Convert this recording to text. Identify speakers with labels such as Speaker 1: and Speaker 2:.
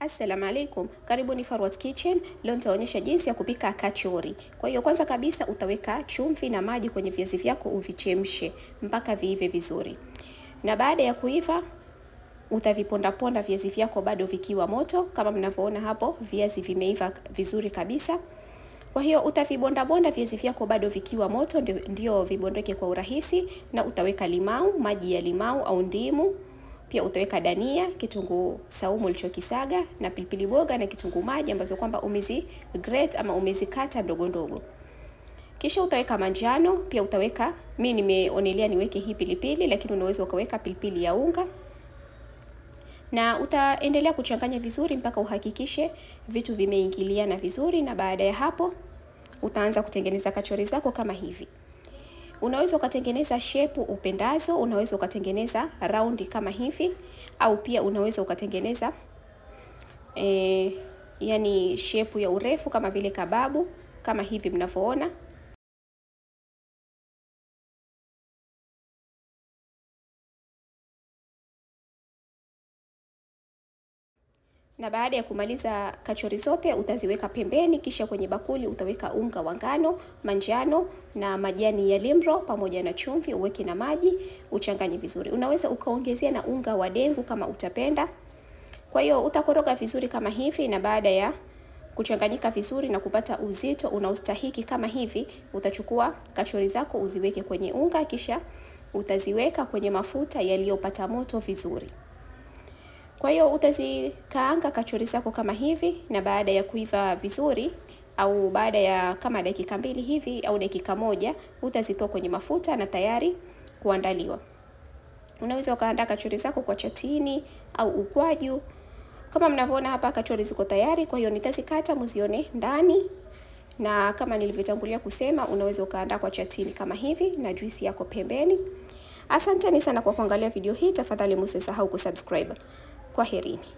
Speaker 1: Assalamu alaikum, karibuni Farwat Kitchen. Leo nitaonyesha jinsi ya kupika kachori. Kwa hiyo kwanza kabisa utaweka chumvi na maji kwenye viazi vyako uvichemshe mpaka viive vizuri. Na baada ya kuiva utaviponda ponda viazi vyako bado vikiwa moto. Kama mnavyoona hapo viazi vimeiva vizuri kabisa. Kwa hiyo utavibonda bonda viazi vyako bado vikiwa moto ndio vibondeke kwa urahisi, na utaweka limau, maji ya limau au ndimu. Pia utaweka dania, kitunguu saumu ulichokisaga na pilipili boga na kitunguu maji ambazo kwamba umezi grate ama umezikata ndogo ndogo. Kisha utaweka manjano, pia utaweka, mimi nimeonelea niweke hii pilipili lakini unaweza ukaweka pilipili ya unga. Na utaendelea kuchanganya vizuri mpaka uhakikishe vitu vimeingiliana vizuri, na baada ya hapo utaanza kutengeneza kachori zako kama hivi. Unaweza ukatengeneza shape upendazo, unaweza ukatengeneza round kama hivi, au pia unaweza ukatengeneza yani shape ya urefu kama vile kababu kama hivi mnavyoona. Na baada ya kumaliza kachori zote utaziweka pembeni, kisha kwenye bakuli utaweka unga wa ngano manjano na majani ya limro pamoja na chumvi, uweke na maji, uchanganye vizuri. Unaweza ukaongezea na unga wa dengu kama utapenda. Kwa hiyo utakoroga vizuri kama hivi, na baada ya kuchanganyika vizuri na kupata uzito unaostahiki kama hivi, utachukua kachori zako uziweke kwenye unga, kisha utaziweka kwenye mafuta yaliyopata moto vizuri. Kwa hiyo utazikaanga kachori zako kama hivi, na baada ya kuiva vizuri au baada ya kama dakika 2 hivi au dakika 1 utazitoa kwenye mafuta na tayari kuandaliwa. Unaweza ukaandaa kachori zako kwa chatini au ukwaju. Kama mnavyoona hapa kachori ziko tayari, kwa hiyo nitazikata muzione ndani. Na kama nilivyotangulia kusema, unaweza ukaandaa kwa chatini kama hivi na juisi yako pembeni. Asanteni sana kwa kuangalia video hii. Tafadhali msisahau kusubscribe. Kwaherini.